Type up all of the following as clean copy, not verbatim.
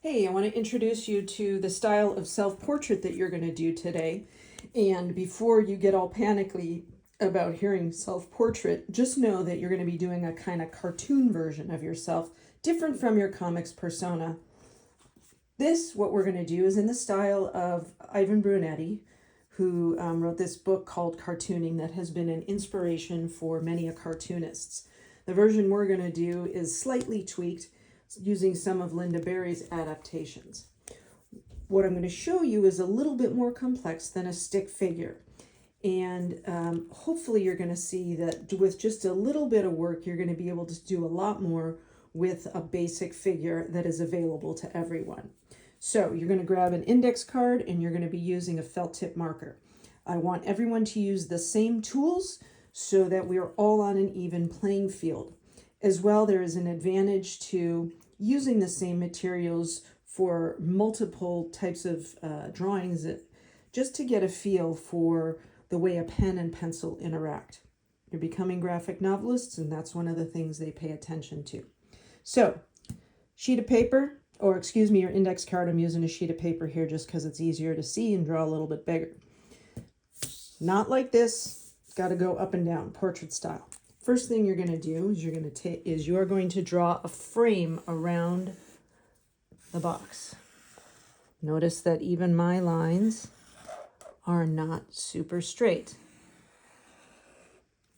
Hey, I want to introduce you to the style of self-portrait that you're going to do today. And before you get all panicky about hearing self-portrait, just know that you're going to be doing a kind of cartoon version of yourself, different from your comics persona. What we're going to do, is in the style of Ivan Brunetti, who wrote this book called Cartooning that has been an inspiration for many cartoonists. The version we're going to do is slightly tweaked using some of Linda Berry's adaptations. What I'm going to show you is a little bit more complex than a stick figure. And hopefully you're going to see that with just a little bit of work, you're going to be able to do a lot more with a basic figure that is available to everyone. So you're going to grab an index card and you're going to be using a felt tip marker. I want everyone to use the same tools so that we are all on an even playing field. As well, there is an advantage to using the same materials for multiple types of drawings, just to get a feel for the way a pen and pencil interact. You're becoming graphic novelists, and that's one of the things they pay attention to. So, sheet of paper, or excuse me, your index card. I'm using a sheet of paper here just because it's easier to see and draw a little bit bigger. Not like this. Got to go up and down, portrait style. First thing you're going to do is you're going to draw a frame around the box. Notice that even my lines are not super straight.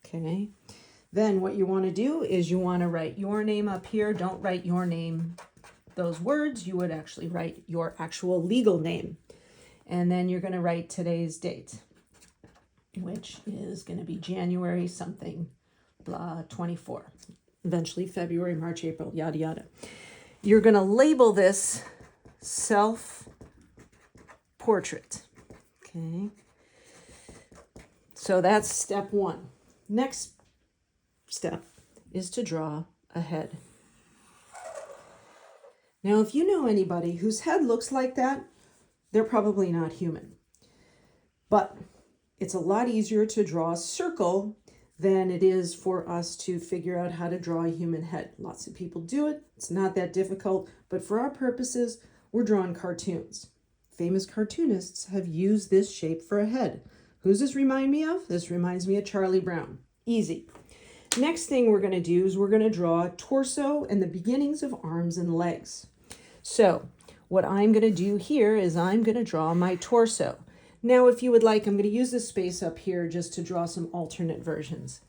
Okay. Then what you want to do is you want to write your name up here. Don't write your name, those words. You would actually write your actual legal name. And then you're going to write today's date, which is going to be January something. Blah, 24, eventually February, March, April, yada, yada. You're going to label this self-portrait. Okay. So that's step one. Next step is to draw a head. Now, if you know anybody whose head looks like that, they're probably not human. But it's a lot easier to draw a circle than it is for us to figure out how to draw a human head. Lots of people do it. It's not that difficult, but for our purposes, we're drawing cartoons. Famous cartoonists have used this shape for a head. Who's this remind me of? This reminds me of Charlie Brown. Easy. Next thing we're going to do is we're going to draw a torso and the beginnings of arms and legs. So what I'm going to do here is I'm going to draw my torso. Now, if you would like, I'm going to use this space up here just to draw some alternate versions.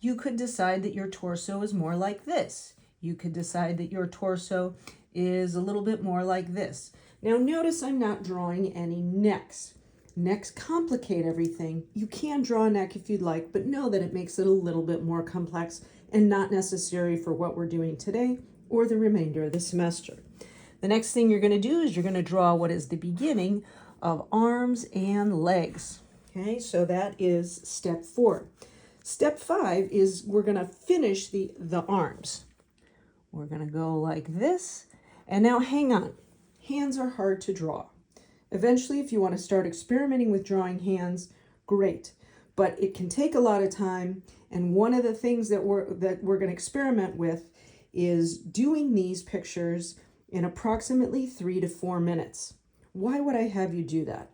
You could decide that your torso is more like this. You could decide that your torso is a little bit more like this. Now, notice I'm not drawing any necks. Necks complicate everything. You can draw a neck if you'd like, but know that it makes it a little bit more complex and not necessary for what we're doing today or the remainder of the semester. The next thing you're going to do is you're going to draw what is the beginning of arms and legs. Okay, so that is step 4. Step 5 is we're going to finish the arms. We're going to go like this. And now hang on. Hands are hard to draw. Eventually, if you want to start experimenting with drawing hands, great. But it can take a lot of time. And one of the things that we're going to experiment with is doing these pictures in approximately 3 to 4 minutes. Why would I have you do that?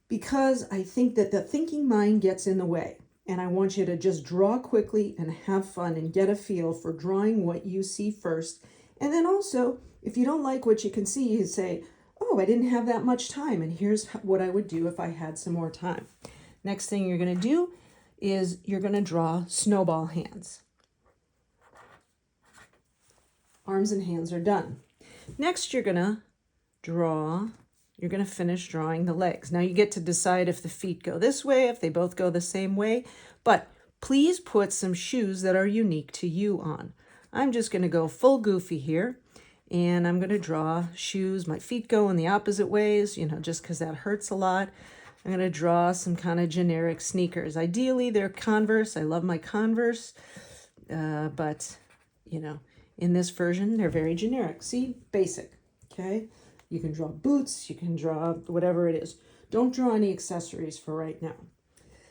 Because I think that the thinking mind gets in the way, and I want you to just draw quickly and have fun and get a feel for drawing what you see first. And then also, if you don't like what you can see, you say, oh, I didn't have that much time, and here's what I would do if I had some more time. Next thing you're going to do is you're going to draw snowball hands. Arms and hands are done. Next, you're going to finish drawing the legs. Now you get to decide if the feet go this way, if they both go the same way, but please put some shoes that are unique to you on. I'm just going to go full goofy here, and I'm going to draw shoes. My feet go in the opposite ways, just because that hurts a lot. I'm going to draw some kind of generic sneakers. Ideally, they're Converse. I love my Converse, but, in this version, they're very generic. See? Basic, okay? You can draw boots, you can draw whatever it is. Don't draw any accessories for right now.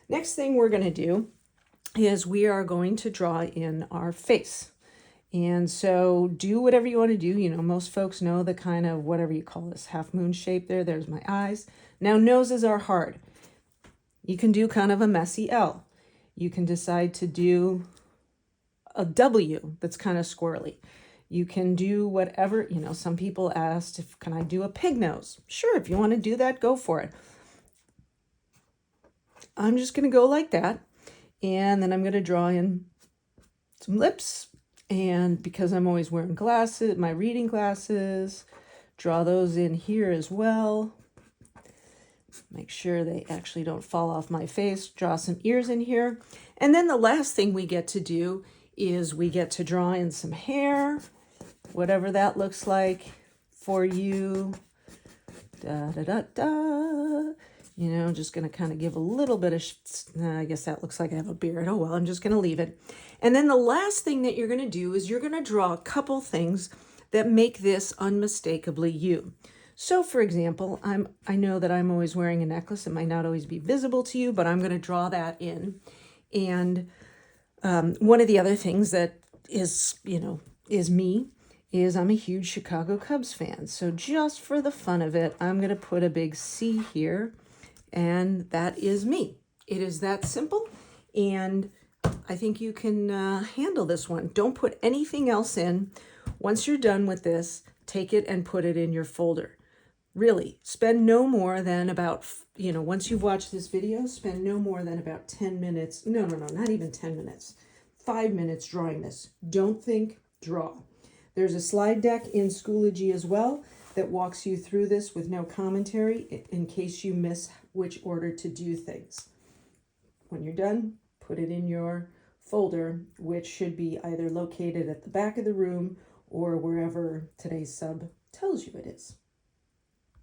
Next thing we're going to do is we are going to draw in our face. And so do whatever you want to do. You know, most folks know the kind of whatever you call this half moon shape there. There's my eyes. Now noses are hard. You can do kind of a messy L. You can decide to do a W that's kind of squirrely. You can do whatever, you know, some people asked if, can I do a pig nose? Sure, if you want to do that, go for it. I'm just going to go like that. And then I'm going to draw in some lips. And because I'm always wearing glasses, my reading glasses, draw those in here as well. Make sure they actually don't fall off my face. Draw some ears in here. And then the last thing we get to do is we get to draw in some hair, whatever that looks like for you. Da, da, da, da. You know, just going to kind of give a little bit of, I guess that looks like I have a beard. Oh, well, I'm just going to leave it. And then the last thing that you're going to do is you're going to draw a couple things that make this unmistakably you. So, for example, I know that I'm always wearing a necklace. It might not always be visible to you, but I'm going to draw that in. And one of the other things that is, you know, is me is I'm a huge Chicago Cubs fan. So just for the fun of it, I'm going to put a big C here. And that is me. It is that simple. And I think you can handle this one. Don't put anything else in. Once you're done with this, take it and put it in your folder. Really, spend no more than about, you know, once you've watched this video, spend no more than about 10 minutes. No, not even 10 minutes. 5 minutes drawing this. Don't think, draw. There's a slide deck in Schoology as well that walks you through this with no commentary in case you miss which order to do things. When you're done, put it in your folder, which should be either located at the back of the room or wherever today's sub tells you it is.